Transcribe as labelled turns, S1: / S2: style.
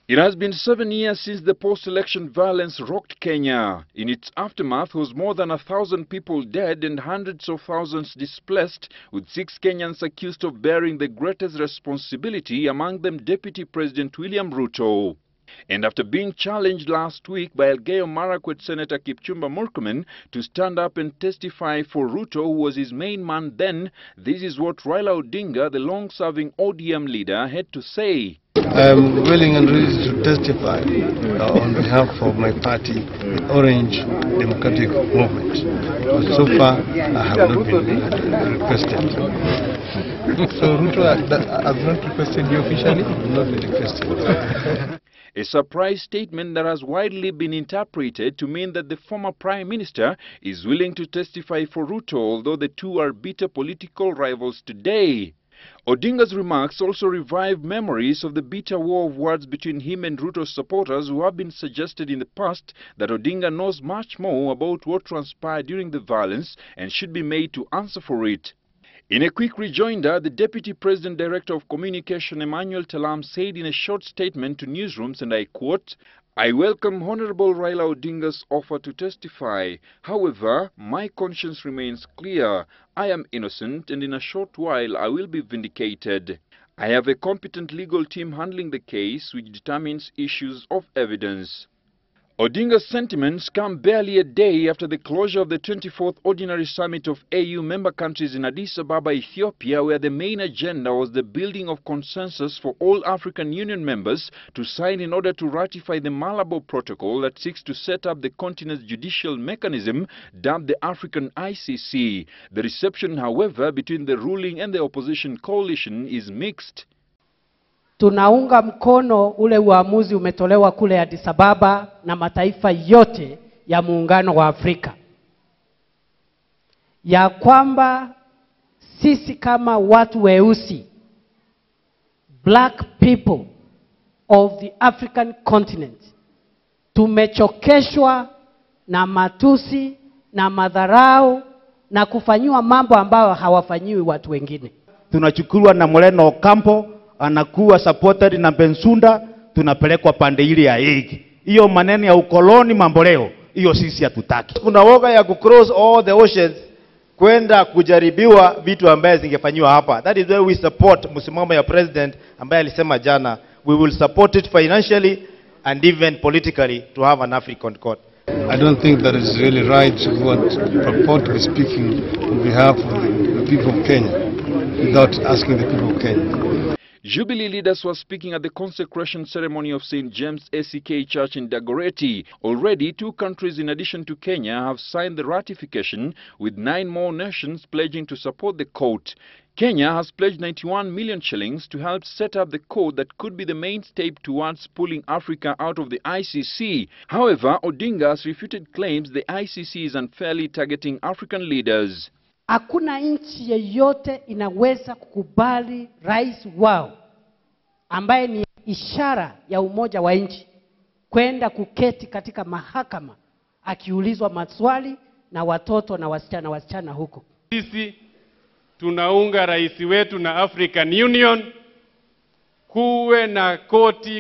S1: It has been 7 years since the post-election violence rocked Kenya. In its aftermath was more than 1,000 people dead and hundreds of thousands displaced, with 6 Kenyans accused of bearing the greatest responsibility, among them Deputy President William Ruto. And after being challenged last week by Elgeyo Marakwet Senator Kipchumba Murkomen to stand up and testify for Ruto, who was his main man then, this is what Raila Odinga, the long-serving ODM leader, had to say.
S2: I am willing and ready to testify on behalf of my party, the Orange Democratic Movement. But so far, I have not been requested.
S3: So Ruto has not requested you officially?
S2: Not been requested.
S1: A surprise statement that has widely been interpreted to mean that the former Prime Minister is willing to testify for Ruto, although the two are bitter political rivals today. Odinga's remarks also revived memories of the bitter war of words between him and Ruto's supporters, who have been suggested in the past that Odinga knows much more about what transpired during the violence and should be made to answer for it. In a quick rejoinder, the Deputy President Director of Communication, Emmanuel Talam, said in a short statement to newsrooms, and I quote, "I welcome Honorable Raila Odinga's offer to testify. However, my conscience remains clear. I am innocent, and in a short while I will be vindicated. I have a competent legal team handling the case, which determines issues of evidence." Odinga's sentiments come barely a day after the closure of the 24th Ordinary Summit of AU member countries in Addis Ababa, Ethiopia, where the main agenda was the building of consensus for all African Union members to sign in order to ratify the Malabo Protocol that seeks to set up the continent's judicial mechanism, dubbed the African ICC. The reception, however, between the ruling and the opposition coalition is mixed.
S4: Tunaunga mkono ule uamuzi umetolewa kule Addis Ababa na mataifa yote ya muungano wa Afrika, ya kwamba sisi kama watu weusi, black people of the African continent, tumechokeshwa na matusi na madharau na kufanyiwa mambo ambayo hawafanyiwi watu wengine.
S5: Tunachukuliwa na Moreno Ocampo, anakuwa supported na Bensunda, tunapelekwa pande ile ya Hague. Hiyo maneno ya ukoloni mamboleo, hiyo sisi hatutaki.
S6: Kuna woga ya kucross all the oceans kwenda kujaribiwa vitu ambaye zingefanywa hapa. That is why we support msimamo ya president ambaye alisema jana, we will support it financially and even politically to have an African court.
S2: I don't think that it's really right to go and purport to be speaking on behalf of the people of Kenya without asking the people of Kenya.
S1: Jubilee leaders were speaking at the consecration ceremony of St. James ACK Church in Dagoretti. Already, 2 countries in addition to Kenya have signed the ratification, with 9 more nations pledging to support the court. Kenya has pledged 91 million shillings to help set up the court that could be the main step towards pulling Africa out of the ICC. However, Odinga has refuted claims the ICC is unfairly targeting African leaders.
S4: Hakuna nchi yeyote inaweza kukubali rais wao, ambaye ni ishara ya umoja wa nchi, kwenda kuketi katika mahakama akiulizwa maswali na watoto na wasichana huko.
S7: Sisi tunaunga rais wetu na African Union kuwe na koti